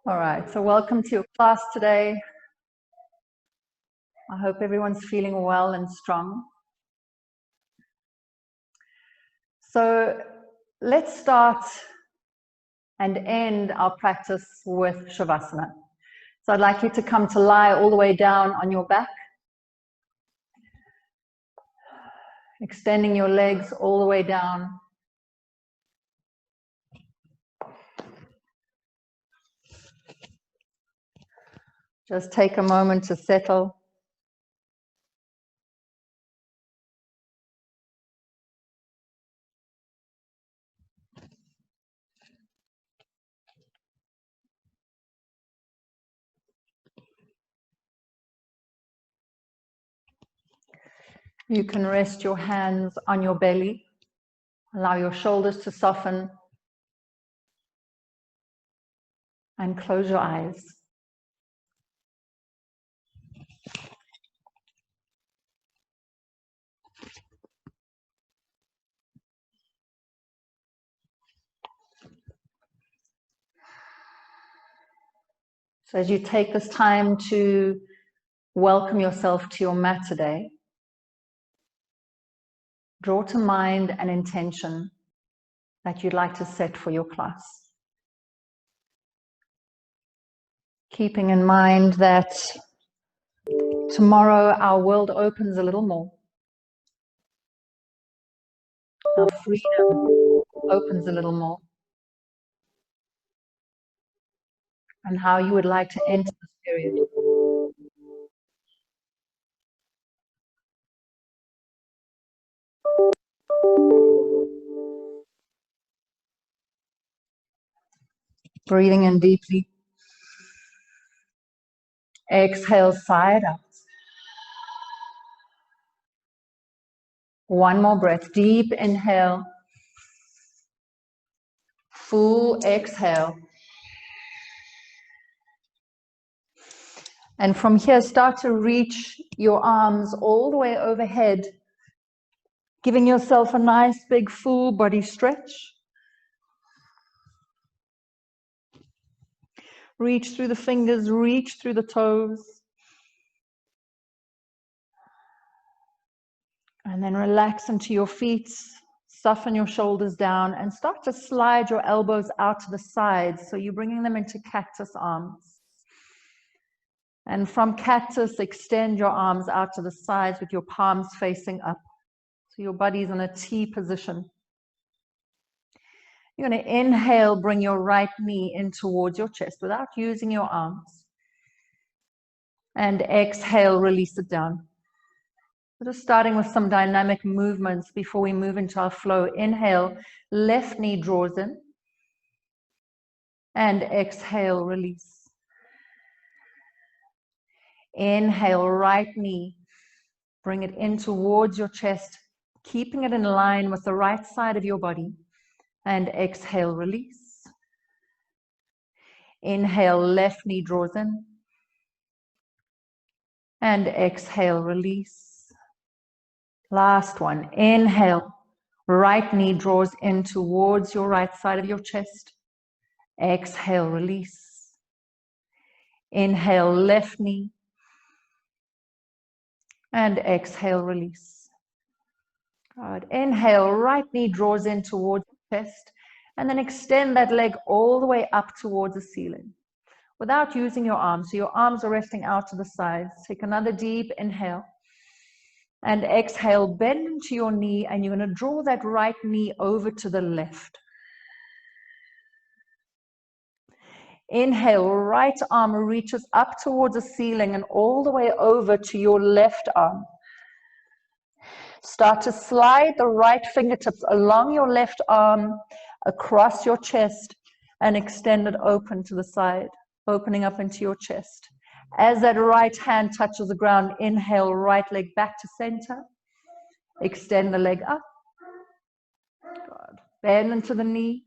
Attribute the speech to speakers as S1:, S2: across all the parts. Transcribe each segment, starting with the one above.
S1: All right, so welcome to your class today. I hope everyone's feeling well and strong. So let's start and end our practice with Shavasana. So I'd like you to come to lie all the way down on your back, extending your legs all the way down. Just take a moment to settle. You can rest your hands on your belly. Allow your shoulders to soften. And close your eyes. So as you take this time to welcome yourself to your mat today, draw to mind an intention that you'd like to set for your class. Keeping in mind that tomorrow our world opens a little more. Our freedom opens a little more. And how you would like to enter this period. Breathing in deeply. Exhale, side out. One more breath. Deep inhale. Full exhale. And from here, start to reach your arms all the way overhead, giving yourself a nice big full body stretch. Reach through the fingers, reach through the toes. And then relax into your feet, soften your shoulders down, and start to slide your elbows out to the sides. So you're bringing them into cactus arms. And from cactus, extend your arms out to the sides with your palms facing up. So your body's in a T position. You're going to inhale, bring your right knee in towards your chest without using your arms. And exhale, release it down. We're just starting with some dynamic movements before we move into our flow. Inhale, left knee draws in. And exhale, release. Inhale, right knee. Bring it in towards your chest, keeping it in line with the right side of your body. And exhale, release. Inhale, left knee draws in. And exhale, release. Last one. Inhale, right knee draws in towards your right side of your chest. Exhale, release. Inhale, left knee. And exhale, release. Good. Inhale, right knee draws in towards your chest. And then extend that leg all the way up towards the ceiling without using your arms. So your arms are resting out to the sides. Take another deep inhale. And exhale, bend into your knee, and you're going to draw that right knee over to the left. Inhale, right arm reaches up towards the ceiling and all the way over to your left arm. Start to slide the right fingertips along your left arm, across your chest, and extend it open to the side, opening up into your chest. As that right hand touches the ground, inhale, right leg back to center. Extend the leg up. Good. Bend into the knee.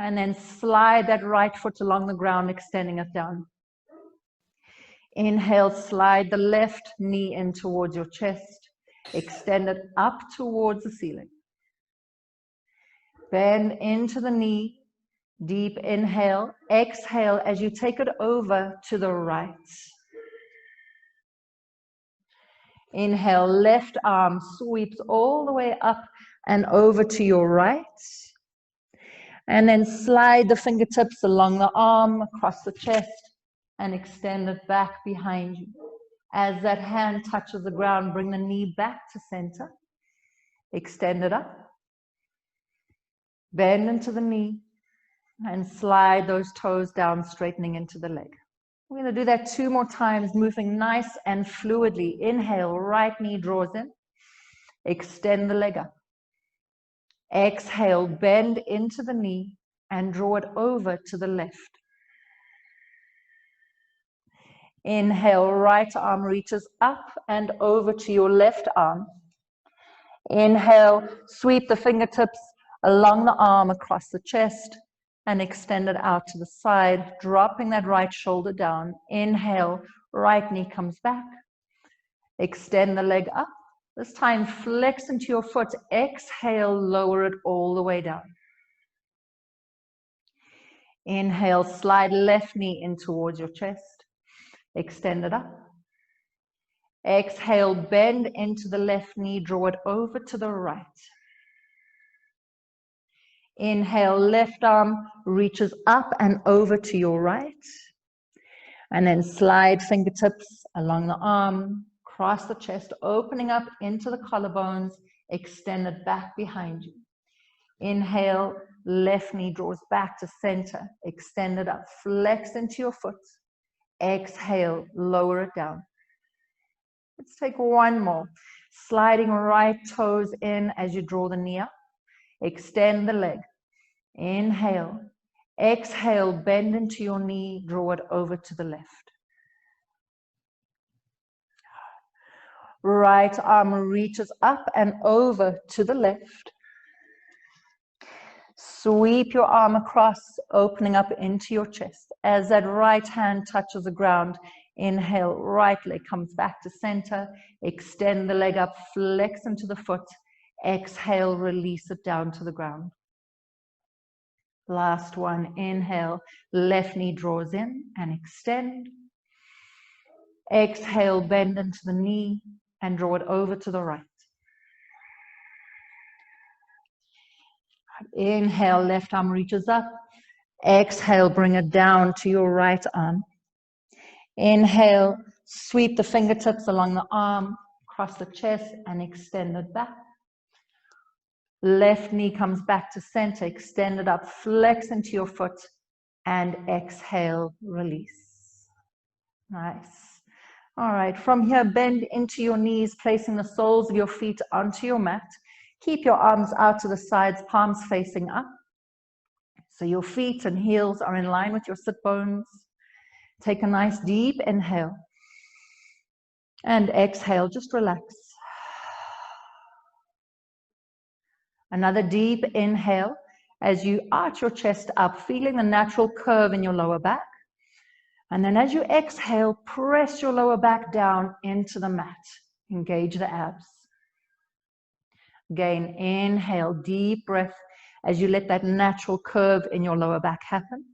S1: And then slide that right foot along the ground, extending it down. Inhale, slide the left knee in towards your chest. Extend it up towards the ceiling. Bend into the knee. Deep inhale. Exhale as you take it over to the right. Inhale, left arm sweeps all the way up and over to your right. And then slide the fingertips along the arm, across the chest, and extend it back behind you. As that hand touches the ground, bring the knee back to center. Extend it up. Bend into the knee and slide those toes down, straightening into the leg. We're going to do that 2 more times, moving nice and fluidly. Inhale, right knee draws in. Extend the leg up. Exhale, bend into the knee and draw it over to the left. Inhale, right arm reaches up and over to your left arm. Inhale, sweep the fingertips along the arm across the chest and extend it out to the side, dropping that right shoulder down. Inhale, right knee comes back. Extend the leg up. This time, flex into your foot. Exhale, lower it all the way down. Inhale, slide left knee in towards your chest. Extend it up. Exhale, bend into the left knee, draw it over to the right. Inhale, left arm reaches up and over to your right. And then slide fingertips along the arm, cross the chest, opening up into the collarbones, extend it back behind you. Inhale, left knee draws back to center, extend it up, flex into your foot. Exhale, lower it down. Let's take 1 more. Sliding right toes in as you draw the knee up. Extend the leg. Inhale. Exhale, bend into your knee, draw it over to the left. Right arm reaches up and over to the left. Sweep your arm across, opening up into your chest. As that right hand touches the ground, inhale, right leg comes back to center. Extend the leg up, flex into the foot. Exhale, release it down to the ground. Last one, inhale, left knee draws in and extend. Exhale, bend into the knee and draw it over to the right. Inhale, left arm reaches up. Exhale, bring it down to your right arm. Inhale, sweep the fingertips along the arm, across the chest, and extend it back. Left knee comes back to center, extend it up, flex into your foot, and exhale, release. Nice. All right, from here, bend into your knees, placing the soles of your feet onto your mat. Keep your arms out to the sides, palms facing up. So your feet and heels are in line with your sit bones. Take a nice deep inhale. And exhale, just relax. Another deep inhale as you arch your chest up, feeling the natural curve in your lower back. And then as you exhale, press your lower back down into the mat. Engage the abs. Again, inhale, deep breath as you let that natural curve in your lower back happen.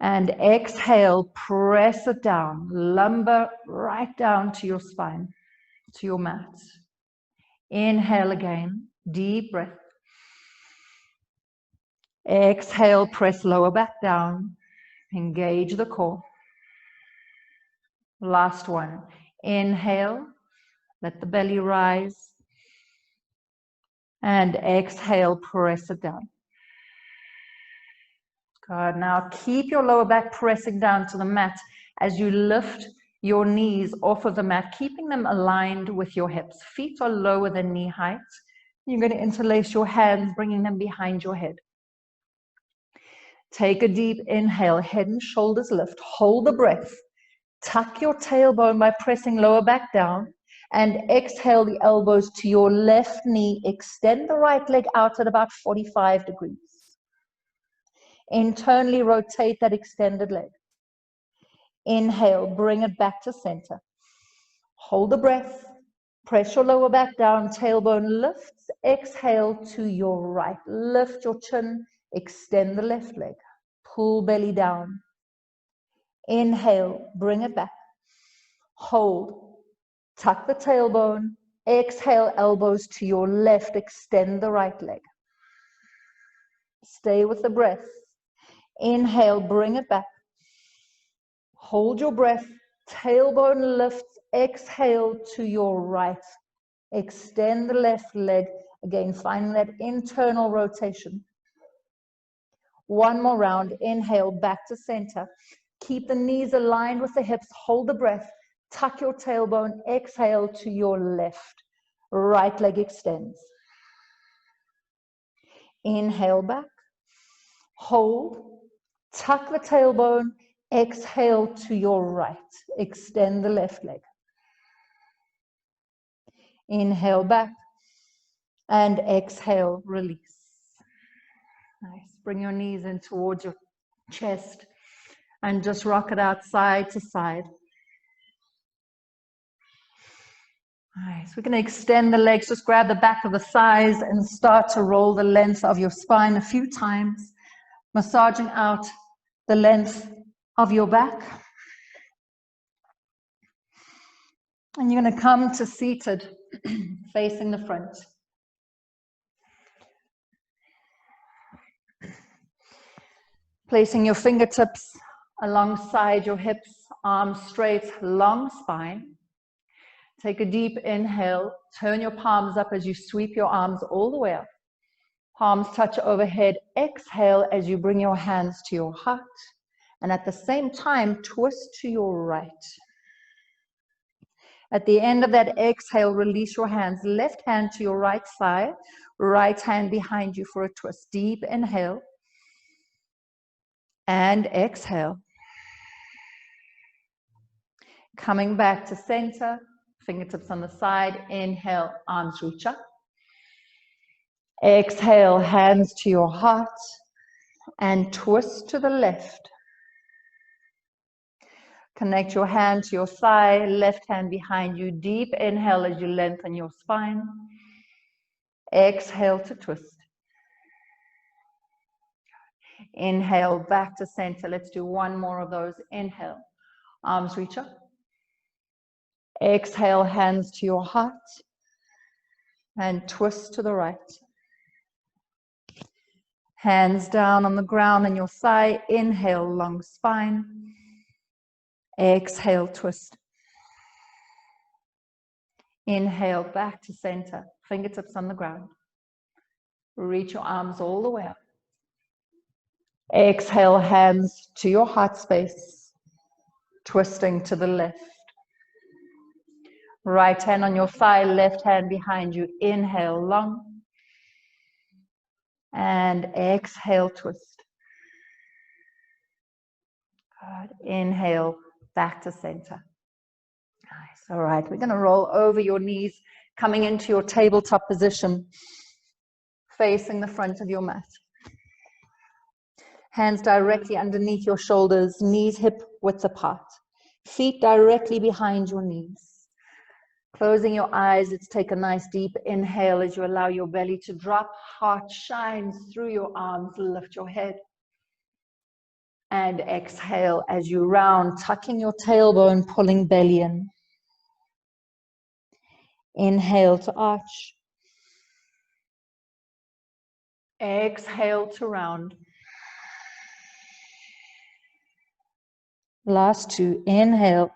S1: And exhale, press it down, lumbar right down to your spine, to your mat. Inhale again, deep breath. Exhale, press lower back down, engage the core. Last one, inhale, let the belly rise. And exhale, press it down. Good. Now keep your lower back pressing down to the mat as you lift your knees off of the mat, keeping them aligned with your hips. Feet are lower than knee height. You're going to interlace your hands, bringing them behind your head. Take a deep inhale, head and shoulders lift. Hold the breath. Tuck your tailbone by pressing lower back down. And exhale the elbows to your left knee. Extend the right leg out at about 45 degrees. Internally rotate that extended leg. Inhale, bring it back to center. Hold the breath. Press your lower back down, tailbone lifts. Exhale to your right. Lift your chin, Extend the left leg. Pull belly down. Inhale, bring it back. Hold. Tuck the tailbone. Exhale, elbows to your left. Extend the right leg. Stay with the breath. Inhale, bring it back. Hold your breath. Tailbone lifts. Exhale to your right. Extend the left leg. Again, finding that internal rotation. One more round. Inhale, back to center. Keep the knees aligned with the hips. Hold the breath. Tuck your tailbone. Exhale to your left. Right leg extends. Inhale back. Hold. Tuck the tailbone. Exhale to your right. Extend the left leg. Inhale back. And exhale, release. Nice. Bring your knees in towards your chest and just rock it out side to side. Nice. We're going to extend the legs. Just grab the back of the thighs and start to roll the length of your spine a few times, massaging out the length of your back. And you're going to come to seated, facing the front. Placing your fingertips alongside your hips, arms straight, long spine. Take a deep inhale. Turn your palms up as you sweep your arms all the way up. Palms touch overhead. Exhale as you bring your hands to your heart. And at the same time, twist to your right. At the end of that exhale, release your hands. Left hand to your right side. Right hand behind you for a twist. Deep inhale. And exhale. Coming back to center. Fingertips on the side. Inhale, arms reach up. Exhale, hands to your heart. And twist to the left. Connect your hand to your thigh, left hand behind you. Deep inhale as you lengthen your spine. Exhale to twist. Inhale, back to center. Let's do one more of those. Inhale, arms reach up. Exhale, hands to your heart. And twist to the right. Hands down on the ground and your thigh. Inhale, long spine. Exhale, twist. Inhale, back to center. Fingertips on the ground. Reach your arms all the way up. Exhale, hands to your heart space. Twisting to the left. Right hand on your thigh, left hand behind you. Inhale, long. And exhale, twist. Good. Inhale, back to center. Nice. All right, we're going to roll over your knees, coming into your tabletop position, facing the front of your mat. Hands directly underneath your shoulders, knees hip width apart. Feet directly behind your knees. Closing your eyes, let's take a nice deep inhale as you allow your belly to drop. Heart shines through your arms, lift your head. And exhale as you round, tucking your tailbone, pulling belly in. Inhale to arch. Exhale to round. Last two. Inhale,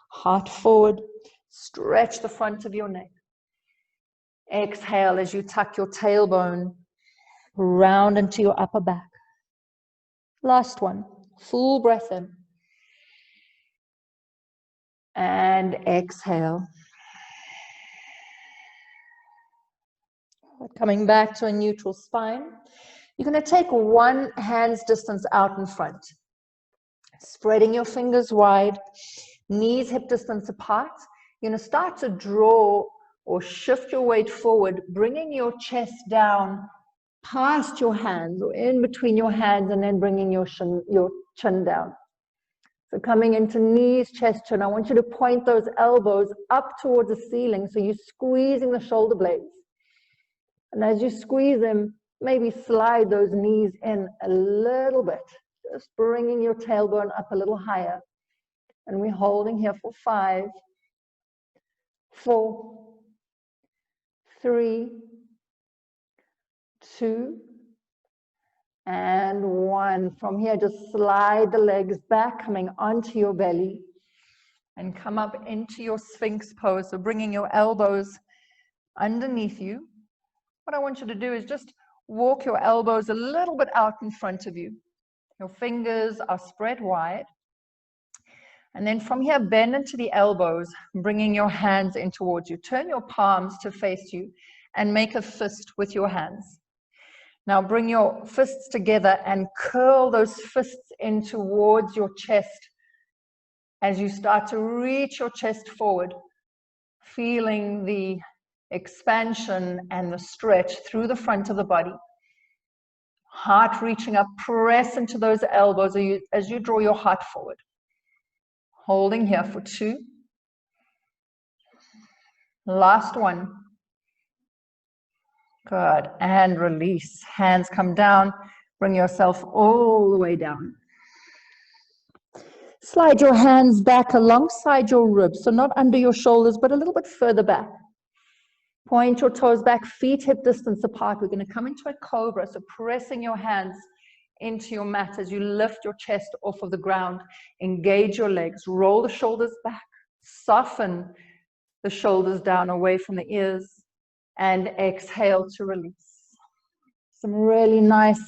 S1: heart forward. Stretch the front of your neck. Exhale as you tuck your tailbone, round into your upper back. Last one. Full breath in. And exhale. Coming back to a neutral spine. You're going to take one hand's distance out in front. Spreading your fingers wide. Knees hip distance apart. You're going to start to draw or shift your weight forward, bringing your chest down past your hands or in between your hands, and then bringing your chin down. So coming into knees, chest, chin. I want you to point those elbows up towards the ceiling, so you're squeezing the shoulder blades. And as you squeeze them, maybe slide those knees in a little bit, just bringing your tailbone up a little higher. And we're holding here for 5, 4, 3, 2, and 1. From here, just slide the legs back, coming onto your belly, and come up into your Sphinx pose. So bringing your elbows underneath you. What I want you to do is just walk your elbows a little bit out in front of you. Your fingers are spread wide. And then from here, bend into the elbows, bringing your hands in towards you. Turn your palms to face you and make a fist with your hands. Now bring your fists together and curl those fists in towards your chest as you start to reach your chest forward, feeling the expansion and the stretch through the front of the body. Heart reaching up, press into those elbows as you draw your heart forward. Holding here for 2. Last 1. Good. And release. Hands come down. Bring yourself all the way down. Slide your hands back alongside your ribs, so not under your shoulders, but a little bit further back. Point your toes back, feet hip distance apart. We're going to come into a cobra, so pressing your hands into your mat as you lift your chest off of the ground. Engage your legs, roll the shoulders back, soften the shoulders down away from the ears, and exhale to release. Some really nice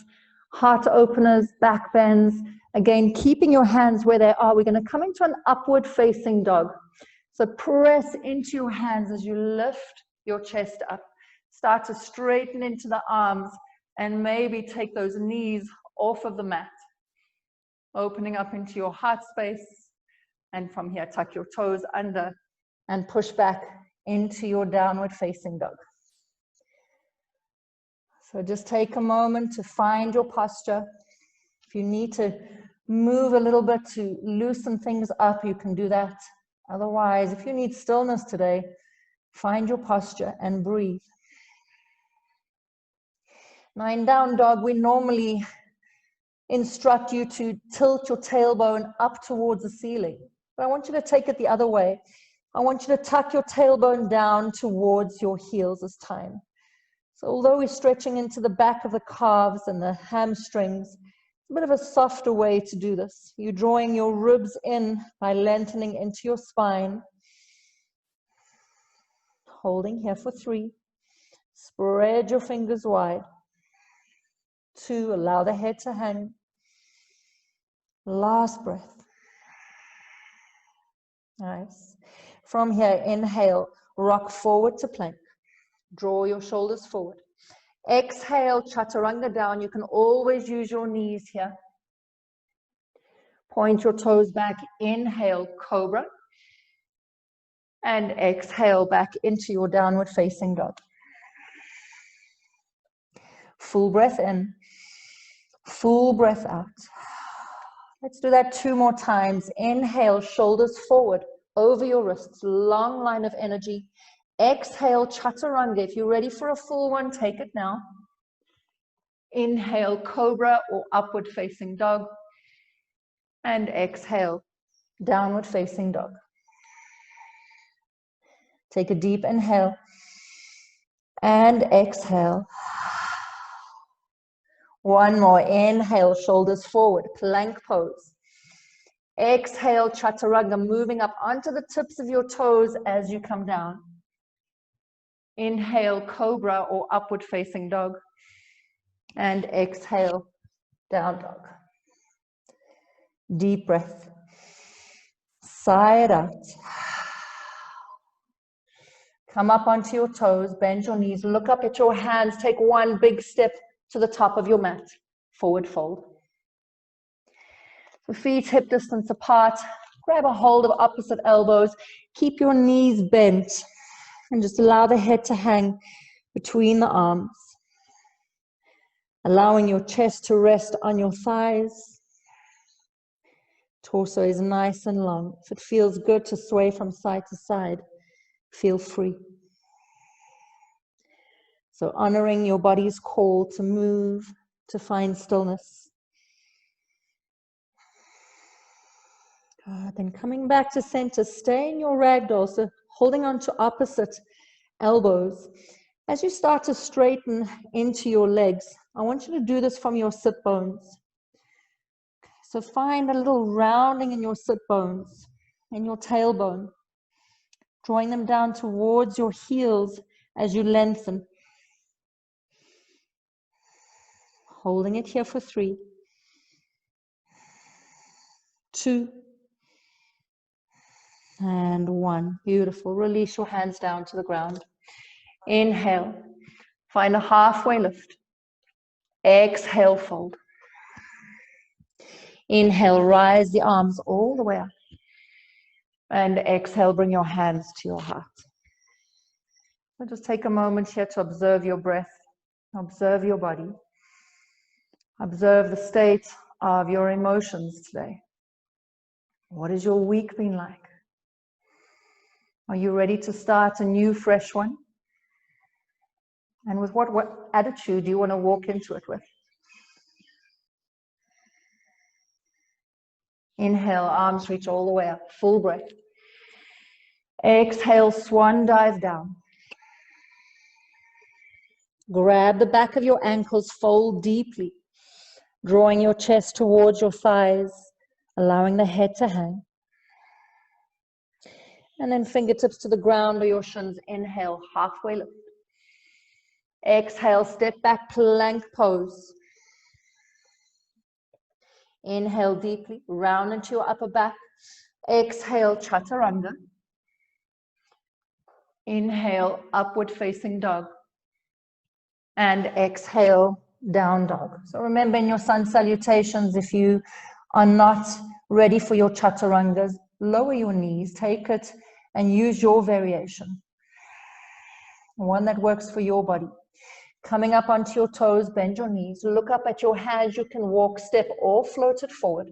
S1: heart openers, back bends. Again, keeping your hands where they are. We're going to come into an upward facing dog. So press into your hands as you lift your chest up. Start to straighten into the arms and maybe take those knees off of the mat. Opening up into your heart space. And from here, tuck your toes under and push back into your downward facing dog. So just take a moment to find your posture. If you need to move a little bit to loosen things up, you can do that. Otherwise, if you need stillness today, find your posture and breathe. Now in down dog, we normally instruct you to tilt your tailbone up towards the ceiling. But I want you to take it the other way. I want you to tuck your tailbone down towards your heels this time. So although we're stretching into the back of the calves and the hamstrings, it's a bit of a softer way to do this. You're drawing your ribs in by lengthening into your spine. Holding here for 3. Spread your fingers wide. 2, allow the head to hang. Last breath. Nice. From here, inhale, rock forward to plank. Draw your shoulders forward. Exhale, chaturanga down. You can always use your knees here. Point your toes back. Inhale, cobra. And exhale back into your downward facing dog. Full breath in. Full breath out. Let's do that 2 more times. Inhale, shoulders forward over your wrists. Long line of energy. Exhale, chaturanga. If you're ready for a full one, take it now. Inhale, cobra or upward facing dog. And exhale, downward facing dog. Take a deep inhale. And exhale. One more. Inhale, shoulders forward, plank pose. Exhale, chaturanga, moving up onto the tips of your toes as you come down. Inhale, cobra or upward facing dog. And exhale, down dog. Deep breath. Sigh it out. Come up onto your toes, bend your knees, look up at your hands, take one big step to the top of your mat. Forward fold. The feet hip distance apart. Grab a hold of opposite elbows. Keep your knees bent. And just allow the head to hang between the arms. Allowing your chest to rest on your thighs. Torso is nice and long. If it feels good to sway from side to side, feel free. So honoring your body's call to move, to find stillness. Then coming back to center, stay in your ragdoll, so holding on to opposite elbows. As you start to straighten into your legs, I want you to do this from your sit bones. So find a little rounding in your sit bones, in your tailbone, drawing them down towards your heels as you lengthen. Holding it here for 3, 2, and 1. Beautiful. Release your hands down to the ground. Inhale. Find a halfway lift. Exhale, fold. Inhale, rise the arms all the way up. And exhale, bring your hands to your heart. So just take a moment here to observe your breath, observe your body, observe the state of your emotions today. What has your week been like? Are you ready to start a new, fresh one? And with what attitude do you want to walk into it with? Inhale, arms reach all the way up, full breath. Exhale, swan dive down. Grab the back of your ankles, fold deeply, drawing your chest towards your thighs, allowing the head to hang. And then fingertips to the ground or your shins. Inhale, halfway lift. Exhale, step back, plank pose. Inhale deeply, round into your upper back. Exhale, chaturanga. Inhale, upward facing dog. And exhale, down dog. So remember in your sun salutations, if you are not ready for your chaturangas, lower your knees, take it and use your variation. One that works for your body. Coming up onto your toes, bend your knees, look up at your hands, you can walk, step, or float it forward.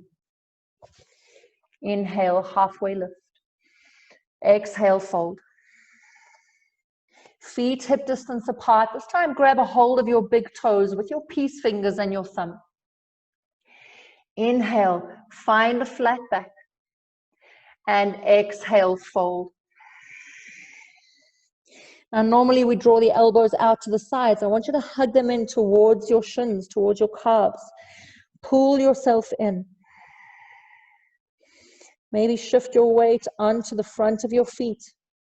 S1: Inhale, halfway lift. Exhale, fold. Feet hip distance apart. This time grab a hold of your big toes with your peace fingers and your thumb. Inhale, find a flat back. And exhale, fold. Now normally we draw the elbows out to the sides. I want you to hug them in towards your shins, towards your calves. Pull yourself in. Maybe shift your weight onto the front of your feet.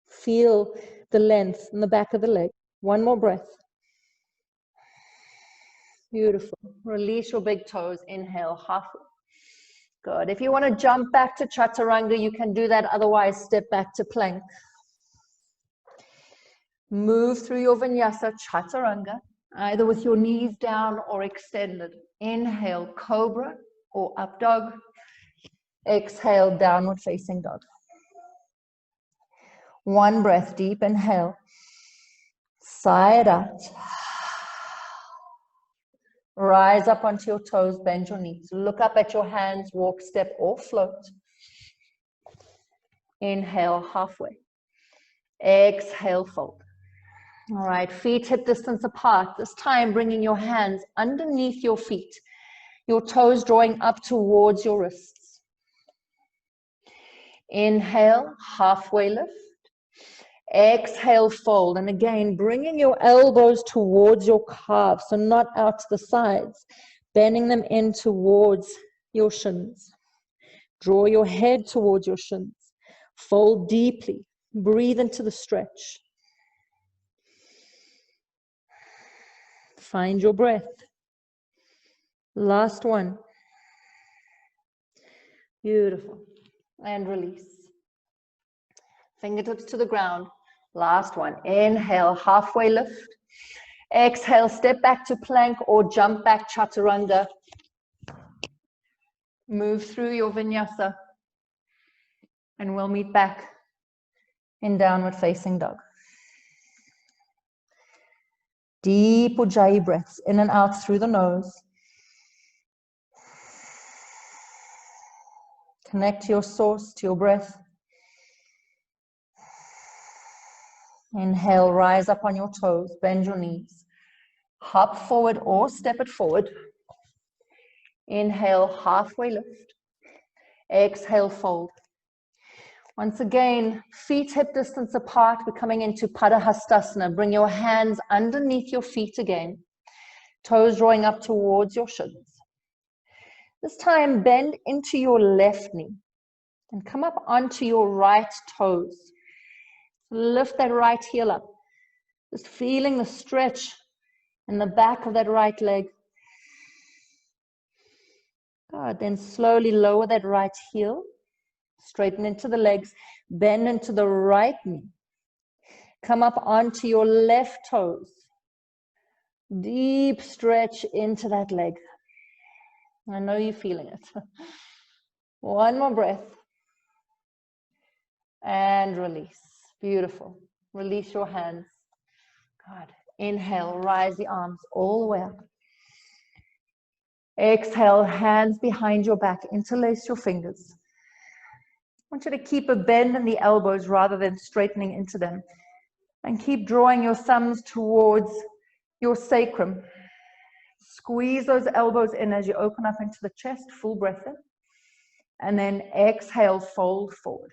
S1: Feel the length in the back of the leg. One more breath. Beautiful. Release your big toes. Inhale, halfway. Good. If you want to jump back to chaturanga, you can do that. Otherwise, step back to plank. Move through your vinyasa, chaturanga, either with your knees down or extended. Inhale, cobra or up dog. Exhale, downward facing dog. One breath, deep inhale. Side out. Rise up onto your toes, bend your knees. Look up at your hands, walk, step, or float. Inhale, halfway. Exhale, fold. All right, feet hip distance apart. This time bringing your hands underneath your feet. Your toes drawing up towards your wrists. Inhale, halfway lift. Exhale, fold. And again, bringing your elbows towards your calves, so not out to the sides. Bending them in towards your shins. Draw your head towards your shins. Fold deeply. Breathe into the stretch. Find your breath. Last one. Beautiful. And release. Fingertips to the ground. Last one. Inhale, halfway lift. Exhale, step back to plank or jump back chaturanga. Move through your vinyasa. And we'll meet back in downward facing dog. Deep Ujjayi breaths in and out through the nose. Connect to your source, to your breath. Inhale, rise up on your toes, bend your knees. Hop forward or step it forward. Inhale, halfway lift. Exhale, fold. Once again, feet hip distance apart. We're coming into Padahastasana. Bring your hands underneath your feet again. Toes drawing up towards your shins. This time, bend into your left knee and come up onto your right toes. Lift that right heel up. Just feeling the stretch in the back of that right leg. Good. Then slowly lower that right heel. Straighten into the legs. Bend into the right knee. Come up onto your left toes. Deep stretch into that leg. I know you're feeling it. One more breath. And release. Beautiful. Release your hands. Good. Inhale, rise the arms all the way up. Exhale, hands behind your back. Interlace your fingers. I want you to keep a bend in the elbows rather than straightening into them. And keep drawing your thumbs towards your sacrum. Squeeze those elbows in as you open up into the chest, full breath in. And then exhale, fold forward.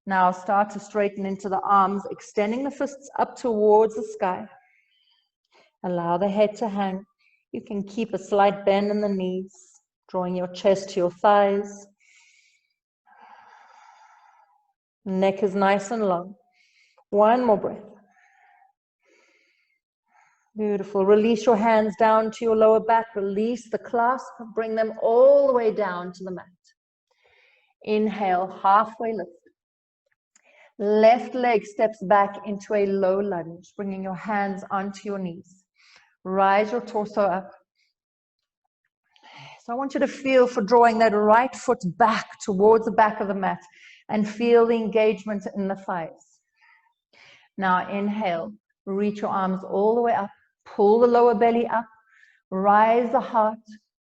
S1: Now start to straighten into the arms, extending the fists up towards the sky. Allow the head to hang. You can keep a slight bend in the knees, drawing your chest to your thighs. Neck is nice and long. One more breath. Beautiful. Release your hands down to your lower back. Release the clasp. Bring them all the way down to the mat. Inhale, halfway lift. Left leg steps back into a low lunge, bringing your hands onto your knees. Rise your torso up. So I want you to feel for drawing that right foot back towards the back of the mat and feel the engagement in the thighs. Now inhale, reach your arms all the way up. Pull the lower belly up, rise the heart,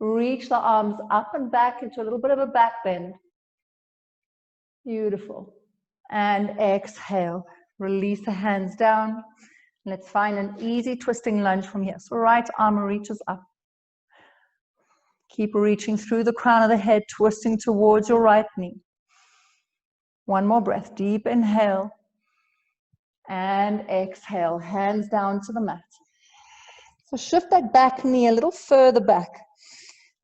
S1: reach the arms up and back into a little bit of a back bend. Beautiful. And exhale, release the hands down. Let's find an easy twisting lunge from here. So right arm reaches up. Keep reaching through the crown of the head, twisting towards your right knee. One more breath, deep inhale. And exhale, hands down to the mat. So shift that back knee a little further back.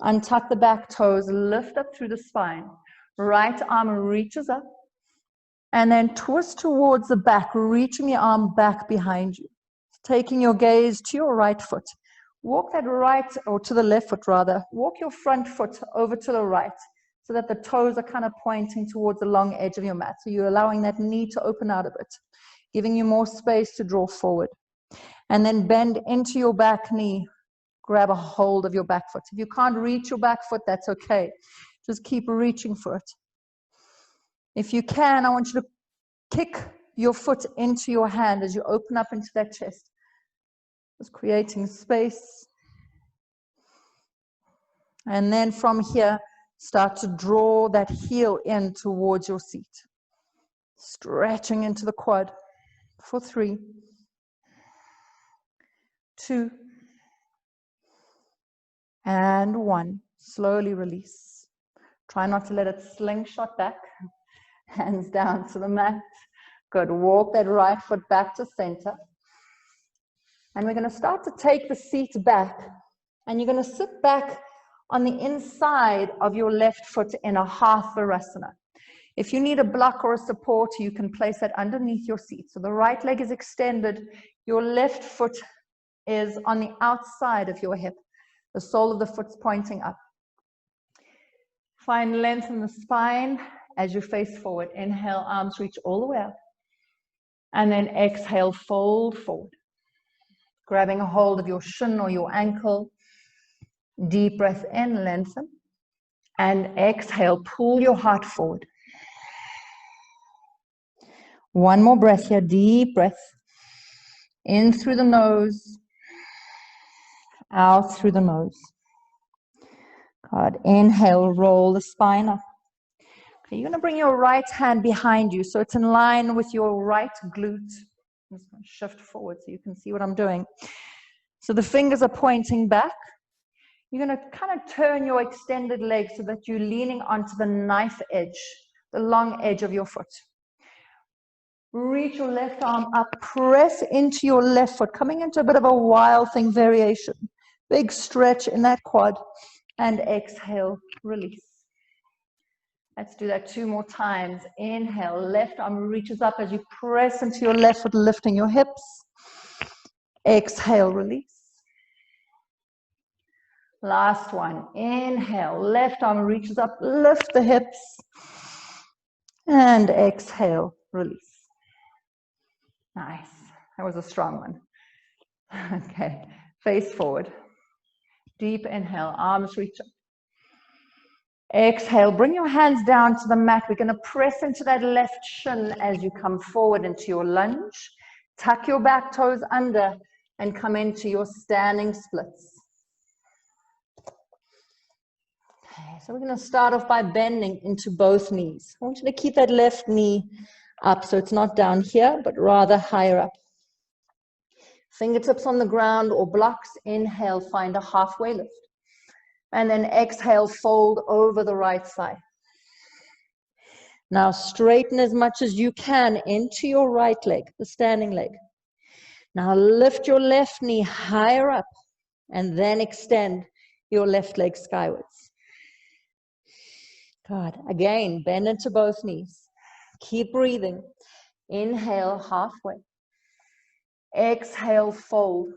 S1: Untuck the back toes, lift up through the spine. Right arm reaches up. And then twist towards the back, reaching the arm back behind you. Taking your gaze to your right foot. Walk that right, or to the left foot rather. Walk your front foot over to the right so that the toes are kind of pointing towards the long edge of your mat. So you're allowing that knee to open out a bit, giving you more space to draw forward. And then bend into your back knee. Grab a hold of your back foot. If you can't reach your back foot, that's okay. Just keep reaching for it. If you can, I want you to kick your foot into your hand as you open up into that chest. Just creating space. And then from here, start to draw that heel in towards your seat. Stretching into the quad for 3, 2, and 1. Slowly release. Try not to let it slingshot back. Hands down to the mat. Good. Walk that right foot back to center. And we're going to start to take the seat back. And you're going to sit back on the inside of your left foot in a half Virasana. If you need a block or a support, you can place that underneath your seat. So the right leg is extended. Your left foot is on the outside of your hip. The sole of the foot's pointing up. Find length in the spine as you face forward. Inhale, arms reach all the way up. And then exhale, fold forward. Grabbing a hold of your shin or your ankle. Deep breath in, lengthen. And exhale, pull your heart forward. One more breath here, deep breath. In through the nose. Out through the nose. Good. Inhale, roll the spine up. Okay, you're going to bring your right hand behind you so it's in line with your right glute. I'm just going to shift forward so you can see what I'm doing. So the fingers are pointing back. You're going to kind of turn your extended leg so that you're leaning onto the knife edge, the long edge of your foot. Reach your left arm up, press into your left foot, coming into a bit of a wild thing variation. Big stretch in that quad, and exhale, release. Let's do that 2 more times. Inhale, left arm reaches up as you press into your left foot, lifting your hips. Exhale, release. Last one. Inhale, left arm reaches up, lift the hips. And exhale, release. Nice. That was a strong one. Okay, face forward. Deep inhale, arms reach up. Exhale, bring your hands down to the mat. We're going to press into that left shin as you come forward into your lunge. Tuck your back toes under and come into your standing splits. Okay, so we're going to start off by bending into both knees. I want you to keep that left knee up so it's not down here, but rather higher up. Fingertips on the ground or blocks. Inhale, find a halfway lift. And then exhale, fold over the right side. Now straighten as much as you can into your right leg, the standing leg. Now lift your left knee higher up and then extend your left leg skywards. Good. Again, bend into both knees. Keep breathing. Inhale, halfway. Exhale, fold.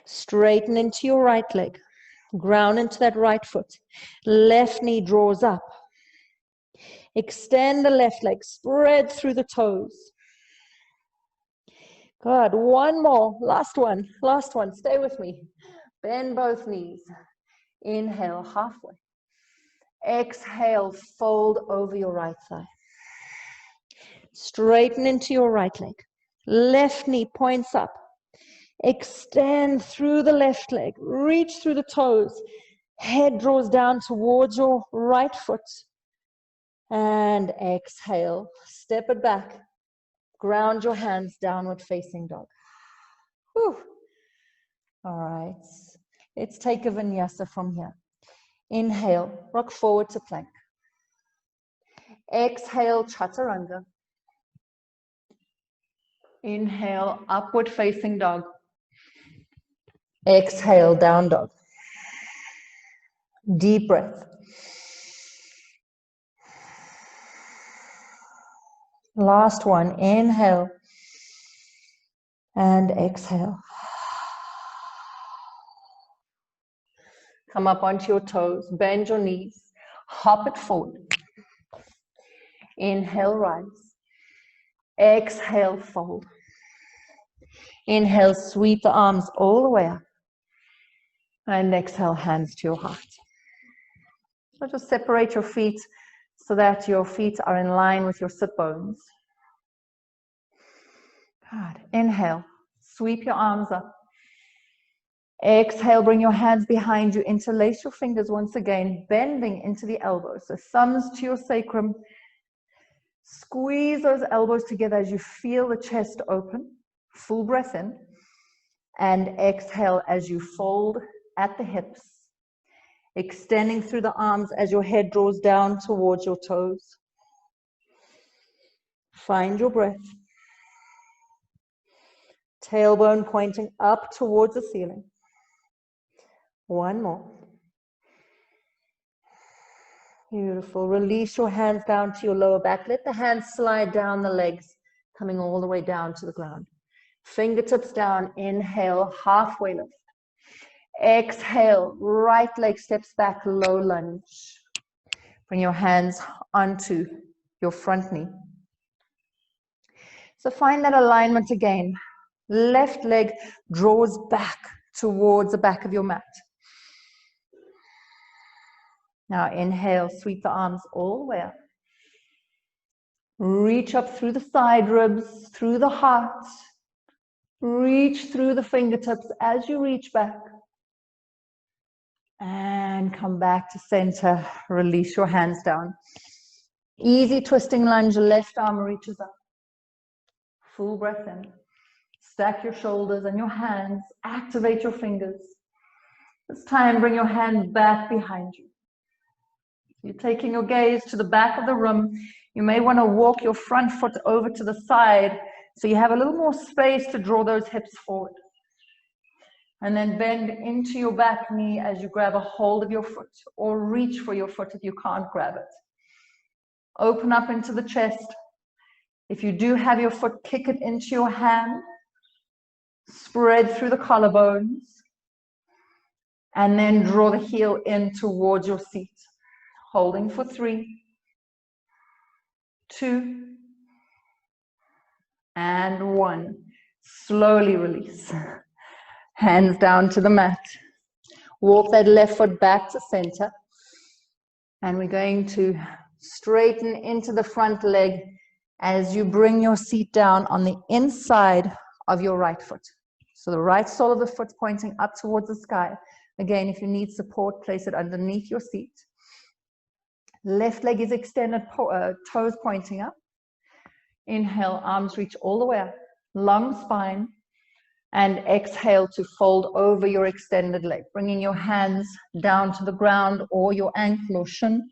S1: Straighten into your right leg. Ground into that right foot. Left knee draws up. Extend the left leg. Spread through the toes. Good. One more. Last one. Last one. Stay with me. Bend both knees. Inhale, halfway. Exhale, fold over your right side. Straighten into your right leg. Left knee points up. Extend through the left leg. Reach through the toes. Head draws down towards your right foot. And exhale. Step it back. Ground your hands, downward facing dog. Whew. All right. Let's take a vinyasa from here. Inhale, rock forward to plank. Exhale, chaturanga. Inhale, upward facing dog. Exhale, down dog. Deep breath. Last one. Inhale and exhale. Come up onto your toes. Bend your knees. Hop it forward. Inhale, rise. Exhale, fold. Inhale, sweep the arms all the way up. And exhale, hands to your heart. So just separate your feet so that your feet are in line with your sit bones. Good. Inhale, sweep your arms up. Exhale, bring your hands behind you. Interlace your fingers once again, bending into the elbows. So thumbs to your sacrum. Squeeze those elbows together as you feel the chest open. Full breath in. And exhale as you fold at the hips. Extending through the arms as your head draws down towards your toes. Find your breath. Tailbone pointing up towards the ceiling. One more. Beautiful. Release your hands down to your lower back. Let the hands slide down the legs, coming all the way down to the ground. Fingertips down. Inhale, halfway lift. Exhale, right leg steps back, low lunge. Bring your hands onto your front knee. So find that alignment again. Left leg draws back towards the back of your mat. Now inhale, sweep the arms all the way up. Reach up through the side ribs, through the heart. Reach through the fingertips as you reach back. And come back to center. Release your hands down. Easy twisting lunge, left arm reaches up. Full breath in. Stack your shoulders and your hands. Activate your fingers. This time, bring your hand back behind you. You're taking your gaze to the back of the room. You may want to walk your front foot over to the side so you have a little more space to draw those hips forward. And then bend into your back knee as you grab a hold of your foot, or reach for your foot if you can't grab it. Open up into the chest. If you do have your foot, kick it into your hand. Spread through the collarbones. And then draw the heel in towards your seat. Holding for 3, 2, and 1. Slowly release. Hands down to the mat. Walk that left foot back to center. And we're going to straighten into the front leg as you bring your seat down on the inside of your right foot. So the right sole of the foot pointing up towards the sky. Again, if you need support, place it underneath your seat. Left leg is extended, toes pointing up. Inhale, arms reach all the way up. Long spine. And exhale to fold over your extended leg, bringing your hands down to the ground or your ankle or shin.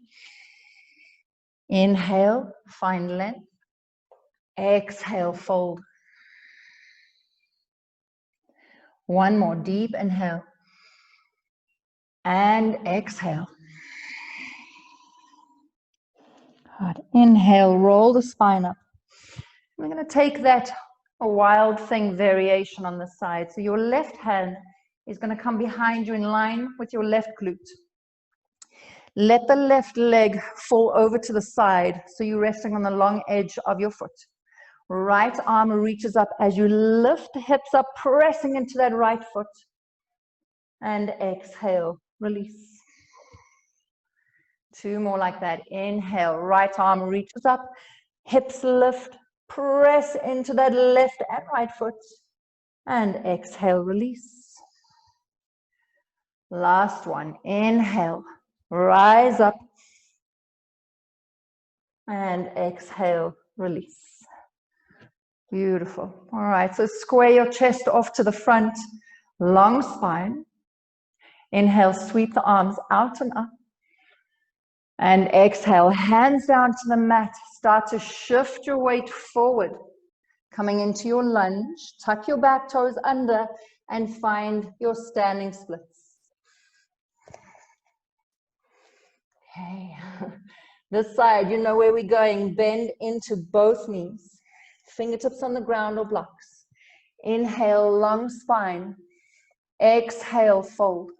S1: Inhale, find length. Exhale, fold. One more, deep inhale. And exhale. Good. Inhale, roll the spine up. We're going to take that a wild thing variation on the side. So your left hand is going to come behind you in line with your left glute. Let the left leg fall over to the side so you're resting on the long edge of your foot. Right arm reaches up as you lift the hips up, pressing into that right foot. And exhale, release. 2 more like that. Inhale, right arm reaches up, hips lift, press into that left and right foot. And exhale, release. Last one. Inhale, rise up. And exhale, release. Beautiful. All right, so square your chest off to the front, long spine. Inhale, sweep the arms out and up. And exhale, hands down to the mat. Start to shift your weight forward. Coming into your lunge, tuck your back toes under and find your standing splits. Okay. This side, you know where we're going. Bend into both knees. Fingertips on the ground or blocks. Inhale, long spine. Exhale, fold.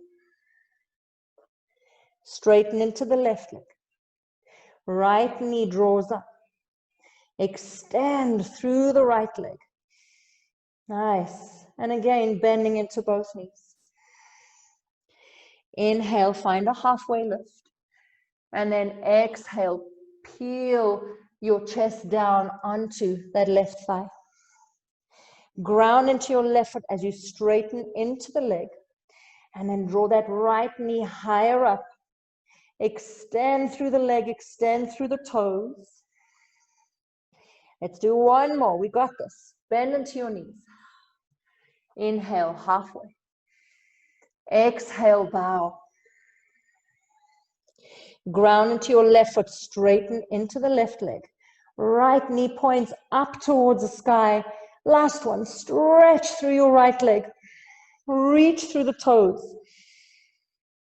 S1: Straighten into the left leg. Right knee draws up. Extend through the right leg. Nice. And again, bending into both knees. Inhale, find a halfway lift. And then exhale, peel your chest down onto that left thigh. Ground into your left foot as you straighten into the leg. And then draw that right knee higher up. Extend through the leg, extend through the toes. Let's do one more. We got this. Bend into your knees. Inhale, halfway. Exhale, bow. Ground into your left foot, straighten into the left leg. Right knee points up towards the sky. Last one, stretch through your right leg. Reach through the toes.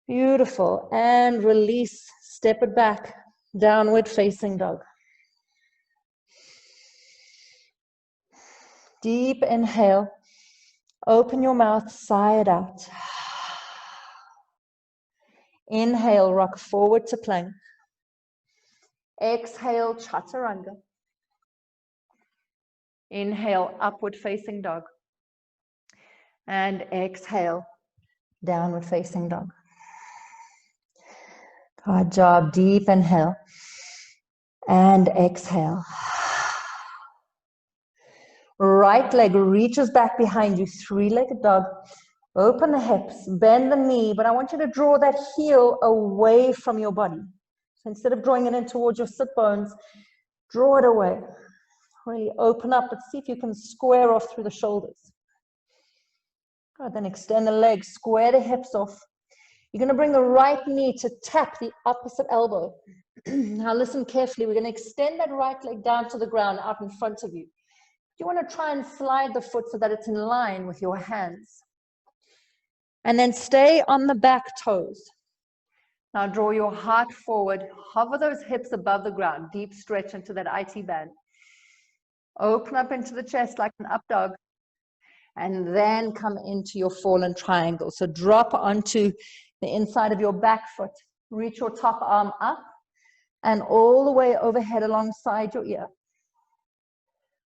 S1: Beautiful. And release. Step it back. Downward facing dog. Deep inhale. Open your mouth, sigh it out. Inhale, rock forward to plank. Exhale, chaturanga. Inhale, upward facing dog. And exhale, downward facing dog. Good job. Deep inhale. And exhale. Right leg reaches back behind you, 3-legged dog. Open the hips, bend the knee, but I want you to draw that heel away from your body. So instead of drawing it in towards your sit bones, draw it away. Really open up, but see if you can square off through the shoulders. Good, then extend the legs, square the hips off. You're going to bring the right knee to tap the opposite elbow. Now listen carefully. We're going to extend that right leg down to the ground out in front of you. You want to try and slide the foot so that it's in line with your hands. And then stay on the back toes. Now draw your heart forward. Hover those hips above the ground. Deep stretch into that IT band. Open up into the chest like an up dog. And then come into your fallen triangle. So drop onto the inside of your back foot. Reach your top arm up and all the way overhead alongside your ear.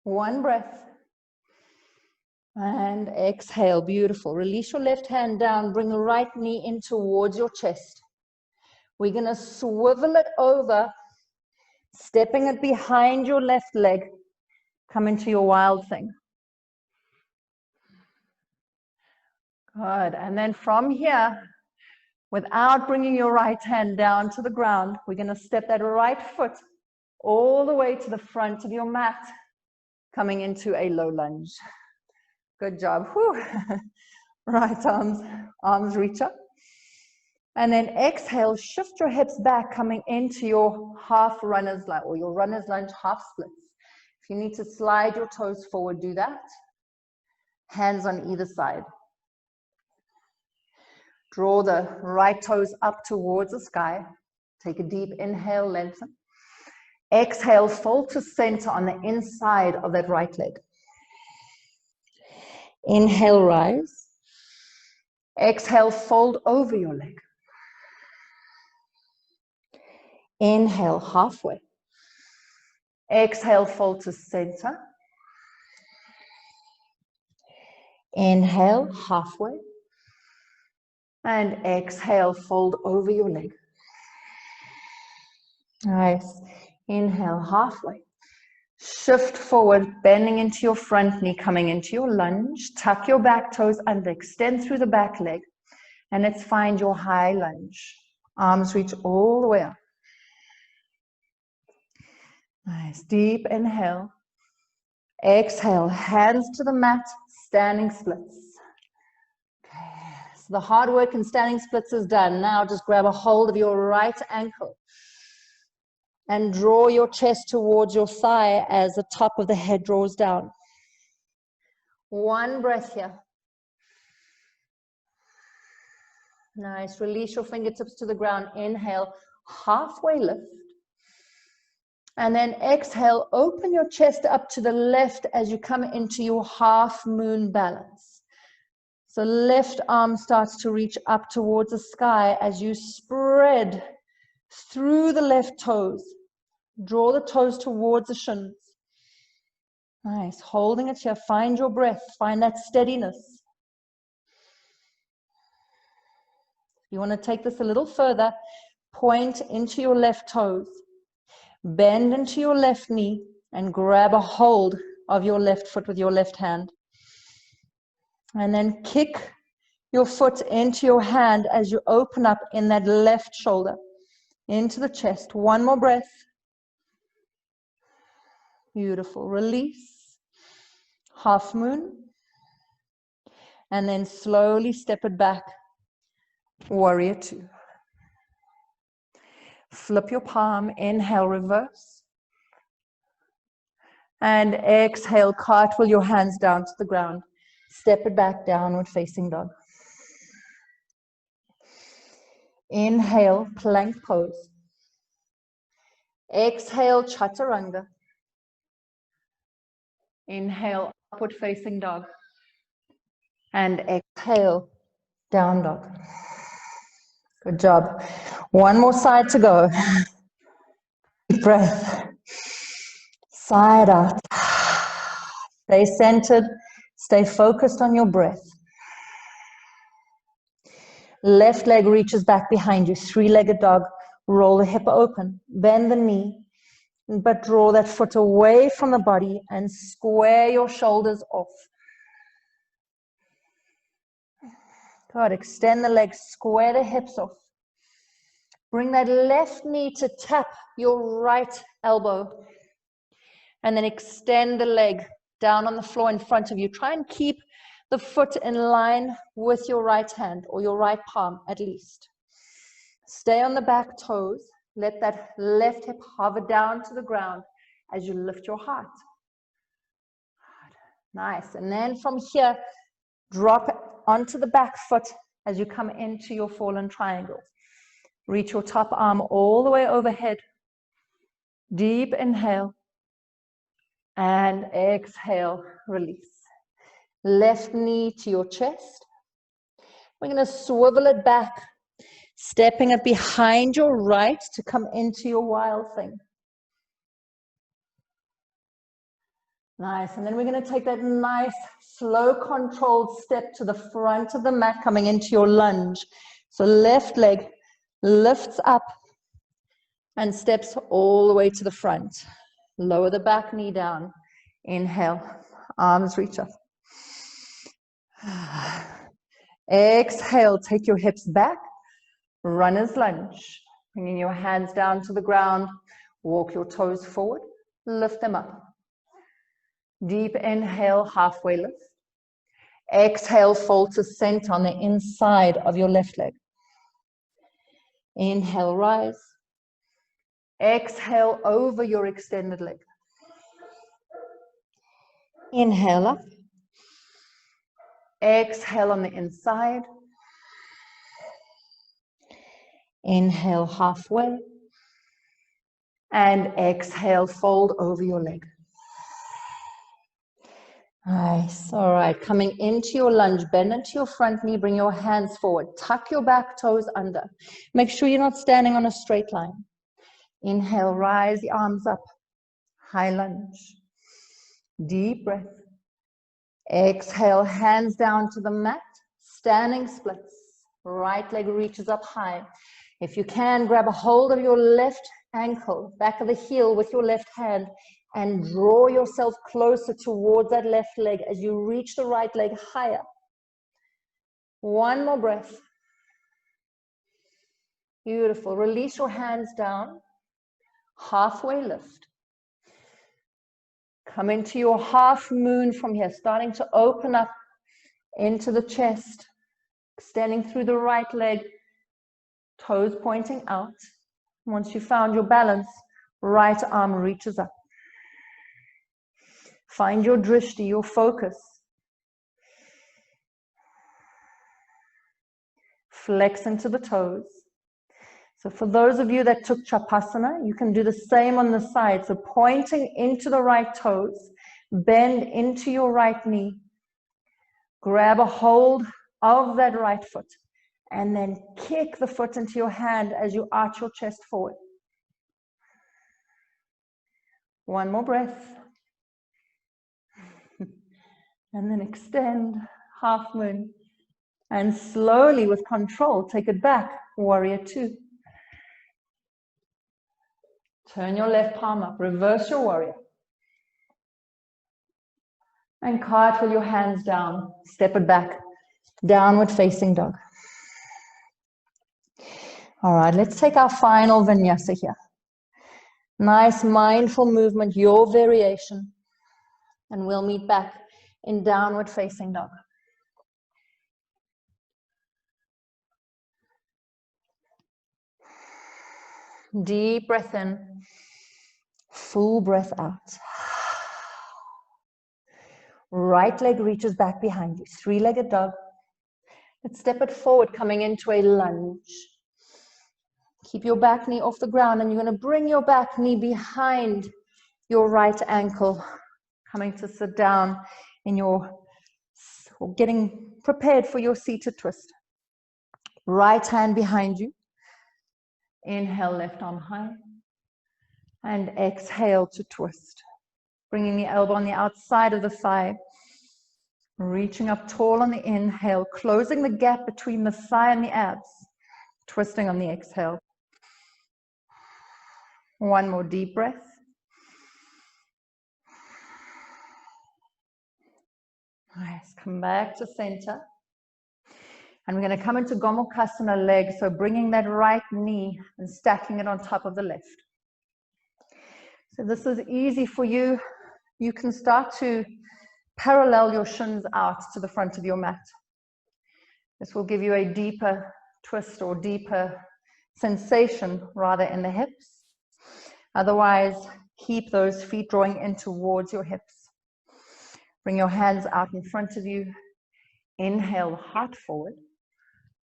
S1: One breath. And exhale. Beautiful. Release your left hand down. Bring the right knee in towards your chest. We're going to swivel it over, stepping it behind your left leg. Come into your wild thing. Good. And then from here, without bringing your right hand down to the ground, we're going to step that right foot all the way to the front of your mat, coming into a low lunge. Good job. Whew. Right arms reach up. And then exhale, shift your hips back, coming into your half runner's lunge or your runner's lunge half splits. If you need to slide your toes forward, do that. Hands on either side. Draw the right toes up towards the sky. Take a deep inhale, lengthen. Exhale, fold to center on the inside of that right leg. Inhale, rise. Exhale, fold over your leg. Inhale, halfway. Exhale, fold to center. Inhale, halfway. And exhale, fold over your leg. Nice. Inhale, halfway. Shift forward, bending into your front knee, coming into your lunge. Tuck your back toes under, extend through the back leg. And let's find your high lunge. Arms reach all the way up. Nice. Deep inhale. Exhale, hands to the mat, standing splits. Okay. So the hard work in standing splits is done. Now just grab a hold of your right ankle and draw your chest towards your thigh as the top of the head draws down. One breath here. Nice. Release your fingertips to the ground. Inhale, halfway lift. And then exhale, open your chest up to the left as you come into your half moon balance. So left arm starts to reach up towards the sky as you spread through the left toes. Draw the toes towards the shins. Nice. Holding it here. Find your breath. Find that steadiness. You want to take this a little further. Point into your left toes. Bend into your left knee and grab a hold of your left foot with your left hand. And then kick your foot into your hand as you open up in that left shoulder, into the chest. One more breath. Beautiful. Release. Half moon. And then slowly step it back. Warrior two. Flip your palm. Inhale, reverse. And exhale, cartwheel your hands down to the ground. Step it back, downward facing dog. Inhale, plank pose. Exhale, chaturanga. Inhale, upward facing dog. And exhale, down dog. Good job. One more side to go. Deep breath. Side out. Stay centered. Stay focused on your breath. Left leg reaches back behind you. Three-legged dog. Roll the hip open. Bend the knee. But draw that foot away from the body and square your shoulders off. Good. Extend the legs. Square the hips off. Bring that left knee to tap your right elbow. And then extend the leg down on the floor in front of you. Try and keep the foot in line with your right hand or your right palm at least. Stay on the back toes. Let that left hip hover down to the ground as you lift your heart. Nice. And then from here, drop onto the back foot as you come into your fallen triangle. Reach your top arm all the way overhead. Deep inhale. And exhale, release. Left knee to your chest. We're going to swivel it back, stepping it behind your right to come into your wild thing. Nice. And then we're going to take that nice, slow, controlled step to the front of the mat, coming into your lunge. So left leg lifts up and steps all the way to the front. Lower the back knee down. Inhale. Arms reach up. Exhale. Take your hips back. Runner's lunge. Bringing your hands down to the ground. Walk your toes forward. Lift them up. Deep inhale, halfway lift. Exhale, fold to center on the inside of your left leg. Inhale, rise. Exhale over your extended leg. Inhale up. Exhale on the inside. Inhale halfway. And exhale, fold over your leg. Nice. All right. Coming into your lunge, bend into your front knee, bring your hands forward. Tuck your back toes under. Make sure you're not standing on a straight line. Inhale, rise the arms up. High lunge. Deep breath. Exhale, hands down to the mat. Standing splits. Right leg reaches up high. If you can, grab a hold of your left ankle, back of the heel with your left hand, and draw yourself closer towards that left leg as you reach the right leg higher. One more breath. Beautiful. Release your hands down. Halfway lift. Come into your half moon from here, starting to open up into the chest, extending through the right leg, toes pointing out. Once you found your balance, right arm reaches up. Find your drishti, your focus. Flex into the toes. So for those of you that took Chapasana, you can do the same on the side. So pointing into the right toes, bend into your right knee, grab a hold of that right foot, and then kick the foot into your hand as you arch your chest forward. One more breath. And then extend, half moon. And slowly, with control, take it back, warrior two. Turn your left palm up, reverse your warrior. And cartwheel your hands down, step it back, downward facing dog. All right, let's take our final vinyasa here. Nice mindful movement, your variation. And we'll meet back in downward facing dog. Deep breath in, full breath out. Right leg reaches back behind you, three-legged dog. Let's step it forward, coming into a lunge. Keep your back knee off the ground, and you're going to bring your back knee behind your right ankle, coming to sit down in your, or getting prepared for your seated twist. Right hand behind you. Inhale, left arm high. And exhale to twist. Bringing the elbow on the outside of the thigh. Reaching up tall on the inhale, closing the gap between the thigh and the abs. Twisting on the exhale. One more deep breath. Nice. Come back to center. And we're going to come into Gomukhasana leg, so bringing that right knee and stacking it on top of the left. So this is easy for you. You can start to Parallel your shins out to the front of your mat. This will give you a deeper twist or deeper sensation rather in the hips. Otherwise, keep those feet drawing in towards your hips. Bring your hands out in front of you. Inhale, heart forward,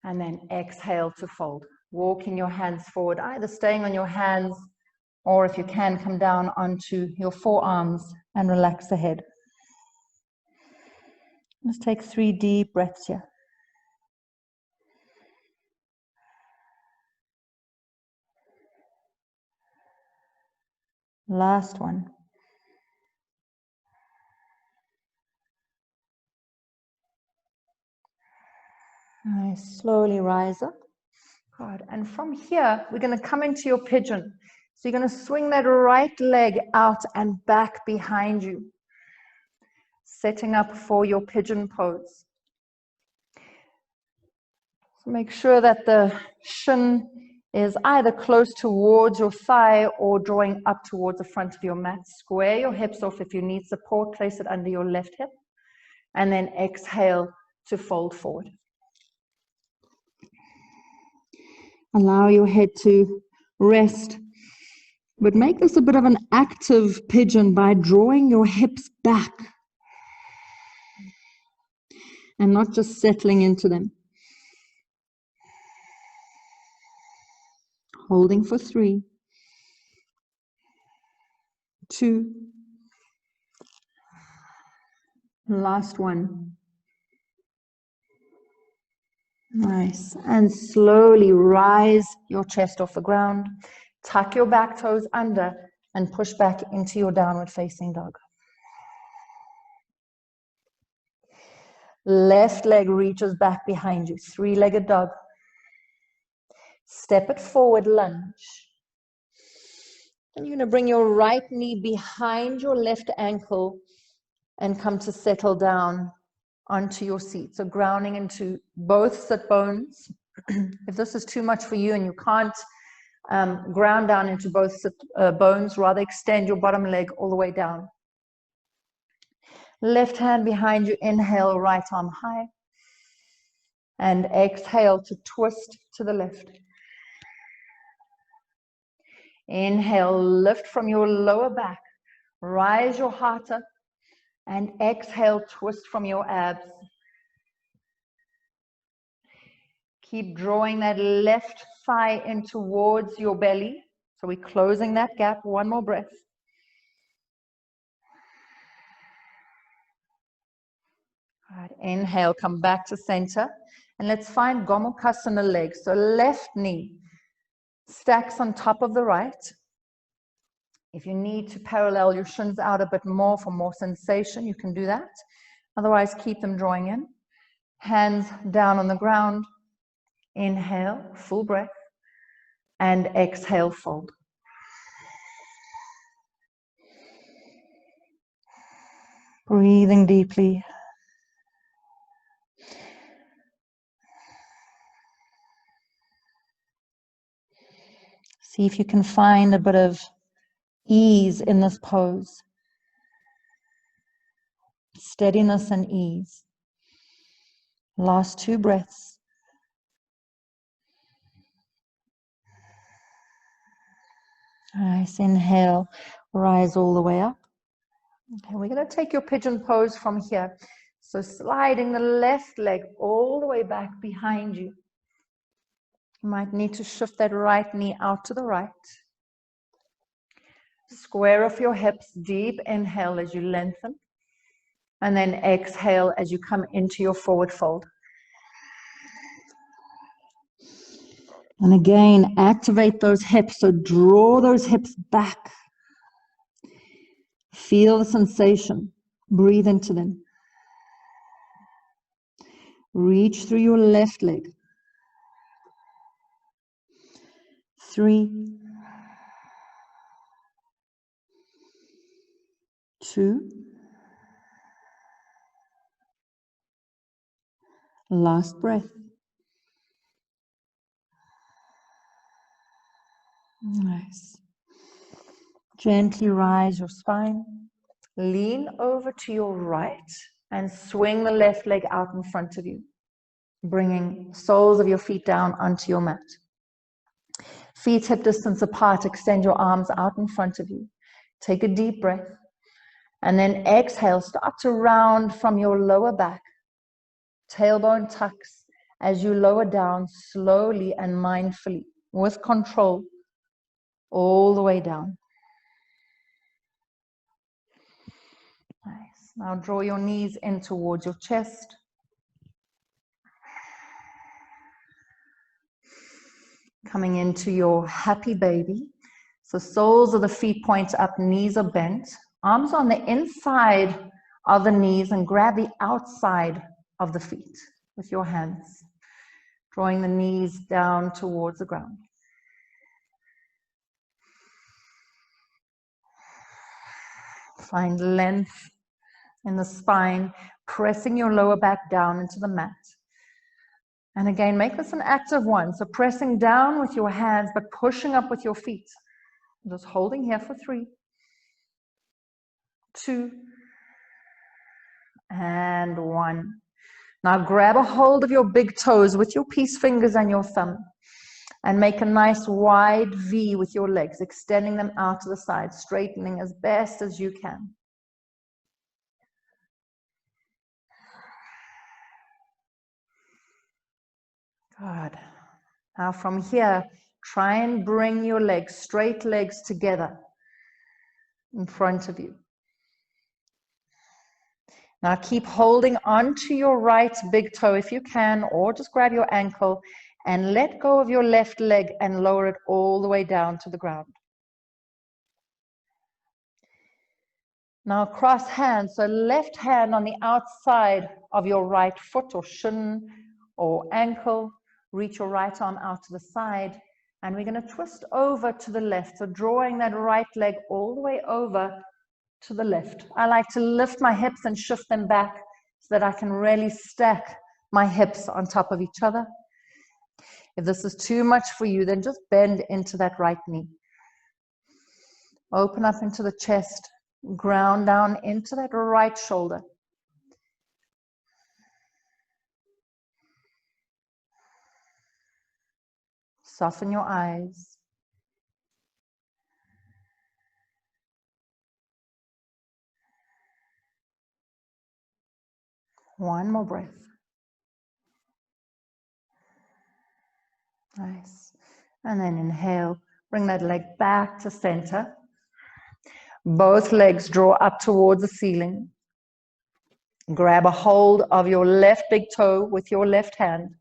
S1: and then exhale to fold. Walking your hands forward, either staying on your hands, or if you can, come down onto your forearms and relax the head. Let's take 3 deep breaths here. Last one. Nice. Slowly rise up. Good. And from here, we're going to come into your pigeon. So you're going to swing that right leg out and back behind you, setting up for your pigeon pose. So make sure that the shin is either close towards your thigh or drawing up towards the front of your mat. Square your hips off. If you need support, place it under your left hip. And then exhale to fold forward. Allow your head to rest. But make this a bit of an active pigeon by drawing your hips back and not just settling into them. Holding for 3, 2, last one. Nice. And slowly rise your chest off the ground. Tuck your back toes under and push back into your downward facing dog. Left leg reaches back behind you. 3-legged dog. Step it forward, lunge. And you're going to bring your right knee behind your left ankle and come to settle down onto your seat. So grounding into both sit bones. If this is too much for you and you can't ground down into both sit bones, rather extend your bottom leg all the way down. Left hand behind you, inhale, right arm high. And exhale to twist to the left. Inhale, lift from your lower back. Rise your heart up. And exhale, twist from your abs. Keep drawing that left thigh in towards your belly. So we're closing that gap. One more breath. All right, inhale, come back to center. And let's find Gomukhasana legs. So left knee stacks on top of the right. If you need to parallel your shins out a bit more for more sensation, you can do that. Otherwise, keep them drawing in. Hands down on the ground. Inhale, full breath. And exhale, fold. Breathing deeply. See if you can find a bit of ease in this pose. Steadiness and ease. Last 2 breaths. Nice. Inhale, rise all the way up. Okay, we're going to take your pigeon pose from here. So sliding the left leg all the way back behind you. You might need to shift that right knee out to the right. Square off your hips, deep inhale as you lengthen. And then exhale as you come into your forward fold. And again, activate those hips. So draw those hips back. Feel the sensation. Breathe into them. Reach through your left leg. 3, 2. Last breath. Nice. Gently rise your spine. Lean over to your right and swing the left leg out in front of you, bringing soles of your feet down onto your mat. Feet hip distance apart, extend your arms out in front of you. Take a deep breath, and then exhale. Start to round from your lower back. Tailbone tucks as you lower down slowly and mindfully, with control, all the way down. Nice. Now draw your knees in towards your chest. Coming into your happy baby. So soles of the feet point up, knees are bent. Arms on the inside of the knees and grab the outside of the feet with your hands. Drawing the knees down towards the ground. Find length in the spine, pressing your lower back down into the mat. And again, make this an active one. So pressing down with your hands, but pushing up with your feet. Just holding here for 3, 2, and 1. Now grab a hold of your big toes with your peace fingers and your thumb. And make a nice wide V with your legs, extending them out to the side, straightening as best as you can. Good. Now from here, try and bring your legs, straight legs together in front of you. Now keep holding onto your right big toe if you can, or just grab your ankle and let go of your left leg and lower it all the way down to the ground. Now cross hands, so left hand on the outside of your right foot or shin or ankle. Reach your right arm out to the side, and we're going to twist over to the left. So drawing that right leg all the way over to the left. I like to lift my hips and shift them back so that I can really stack my hips on top of each other. If this is too much for you, then just bend into that right knee. Open up into the chest, ground down into that right shoulder. Soften your eyes. One more breath. Nice. And then inhale, bring that leg back to center. Both legs draw up towards the ceiling. Grab a hold of your left big toe with your left hand.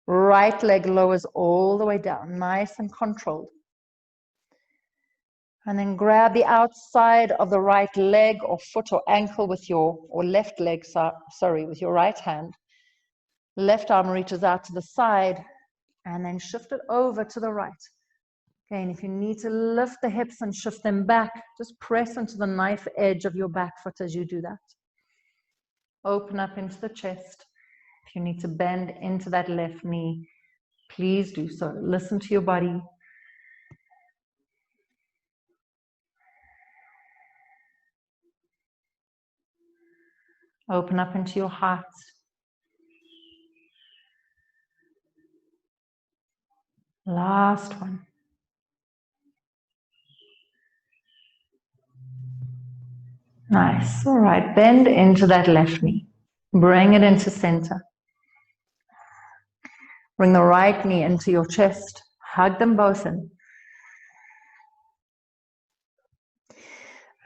S1: Right leg lowers all the way down, nice and controlled. And then grab the outside of the right leg or foot or ankle with your, or left leg, sorry, with your right hand. Left arm reaches out to the side and then shift it over to the right. Again, if you need to lift the hips and shift them back, just press into the knife edge of your back foot as you do that. Open up into the chest. If you need to bend into that left knee, please do so. Listen to your body. Open up into your heart. Last one. Nice. All right. Bend into that left knee. Bring it into center. Bring the right knee into your chest. Hug them both in.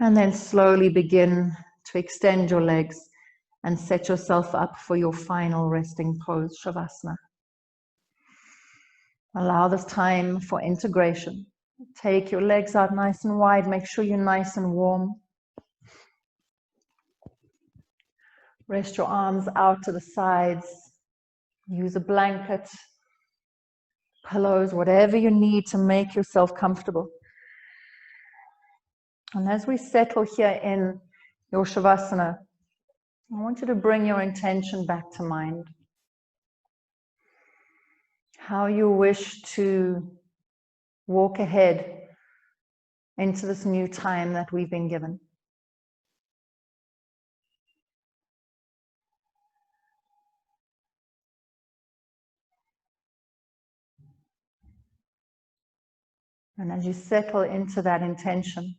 S1: And then slowly begin to extend your legs and set yourself up for your final resting pose, Shavasana. Allow this time for integration. Take your legs out nice and wide. Make sure you're nice and warm. Rest your arms out to the sides. Use a blanket, pillows, whatever you need to make yourself comfortable. And as we settle here in your Shavasana, I want you to bring your intention back to mind. How you wish to walk ahead into this new time that we've been given. And as you settle into that intention,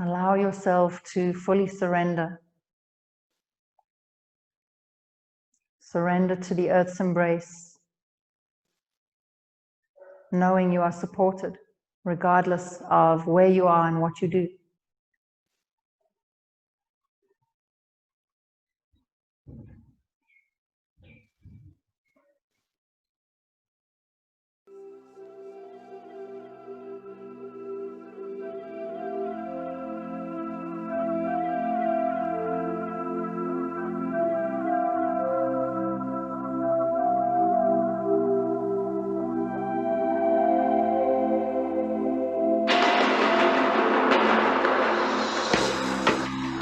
S1: allow yourself to fully surrender. Surrender to the earth's embrace, knowing you are supported, regardless of where you are and what you do.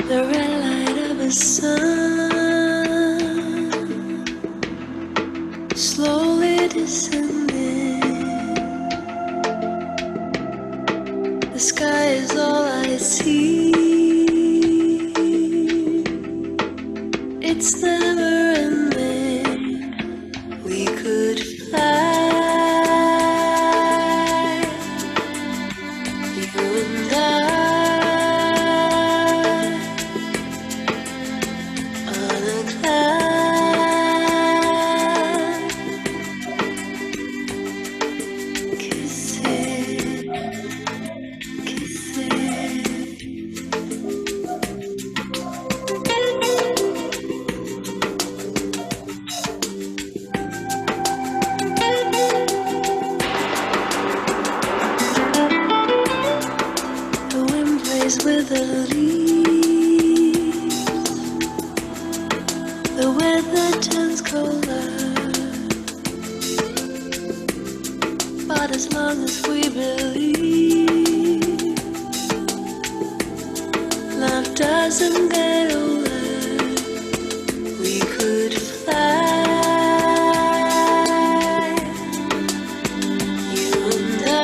S2: The red light of the sun slowly descending. The sky is all I see. It's never ending. We could fly, you and I. With the leaves, the weather turns colder, but as long as we believe, love doesn't get older. We could fly, you and I.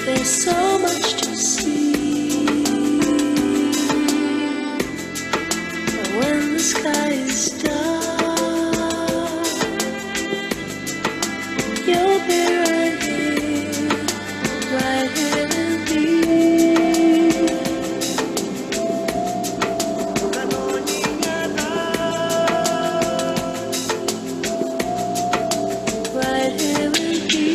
S2: There's so much to see, but when the sky is dark, you'll be right here with me. Right here with me.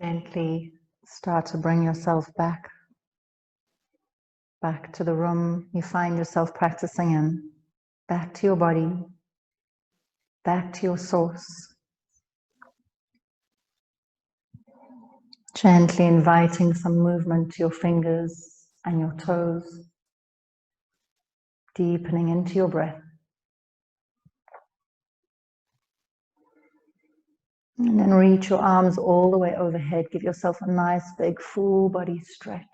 S1: Gently start to bring yourself back to the room you find yourself practicing in, back to your body, back to your source. Gently inviting some movement to your fingers and your toes, deepening into your breath. And then reach your arms all the way overhead. Give yourself a nice big full body stretch.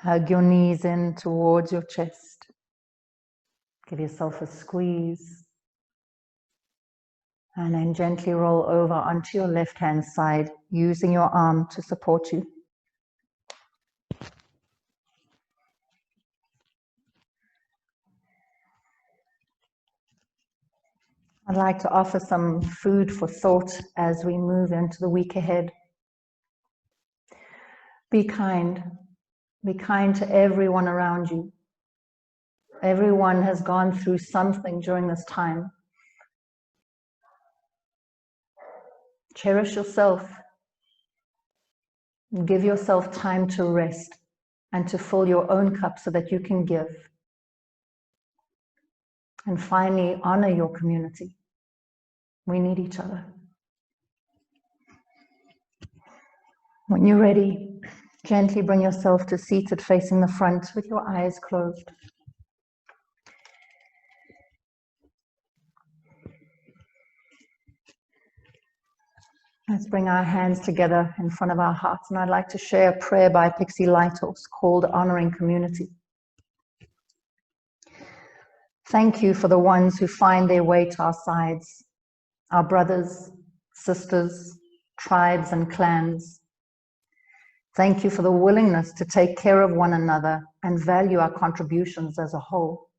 S1: Hug your knees in towards your chest. Give yourself a squeeze. And then gently roll over onto your left hand side, using your arm to support you. I'd like to offer some food for thought as we move into the week ahead. Be kind. Be kind to everyone around you. Everyone has gone through something during this time. Cherish yourself. Give yourself time to rest and to fill your own cup so that you can give. And finally, honor your community. We need each other. When you're ready, gently bring yourself to seated facing the front with your eyes closed. Let's bring our hands together in front of our hearts, and I'd like to share a prayer by Pixie Lighthorse called Honoring Community. Thank you for the ones who find their way to our sides, our brothers, sisters, tribes, and clans. Thank you for the willingness to take care of one another and value our contributions as a whole.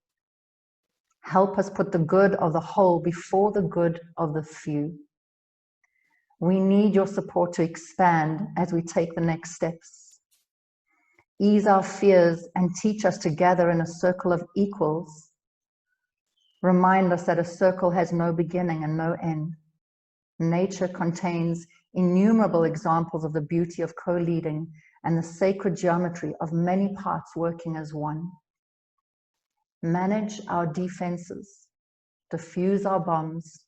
S1: Help us put the good of the whole before the good of the few. We need your support to expand as we take the next steps. Ease our fears and teach us to gather in a circle of equals. Remind us that a circle has no beginning and no end. Nature contains innumerable examples of the beauty of co-leading and the sacred geometry of many parts working as one. Manage our defenses, diffuse our bombs,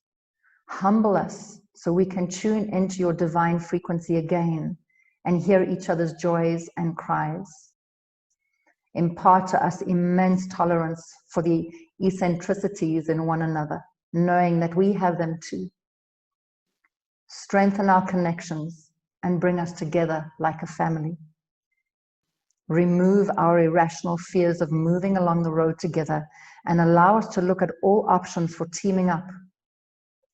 S1: humble us so we can tune into your divine frequency again and hear each other's joys and cries. Impart to us immense tolerance for the eccentricities in one another, knowing that we have them too. Strengthen our connections and bring us together like a family. Remove our irrational fears of moving along the road together and allow us to look at all options for teaming up.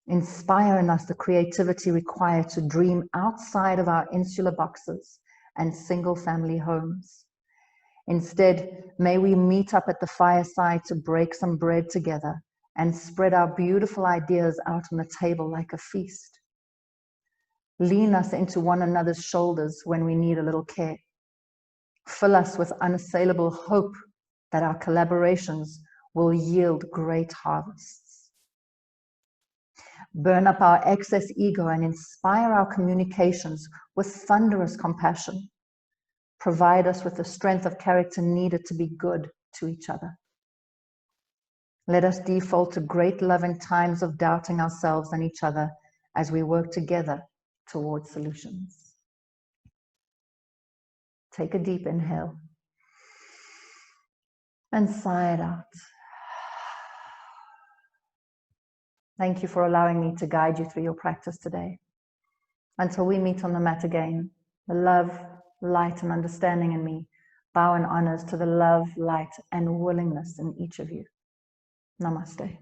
S1: Inspire in us the creativity required to dream outside of our insular boxes and single family homes. Instead, may we meet up at the fireside to break some bread together and spread our beautiful ideas out on the table like a feast. Lean us into one another's shoulders when we need a little care. Fill us with unassailable hope that our collaborations will yield great harvests. Burn up our excess ego and inspire our communications with thunderous compassion. Provide us with the strength of character needed to be good to each other. Let us default to great love in times of doubting ourselves and each other as we work together towards solutions. Take a deep inhale and sigh it out. Thank you for allowing me to guide you through your practice today. Until we meet on the mat again, the love, light, and understanding in me bow in honors to the love, light, and willingness in each of you. Namaste.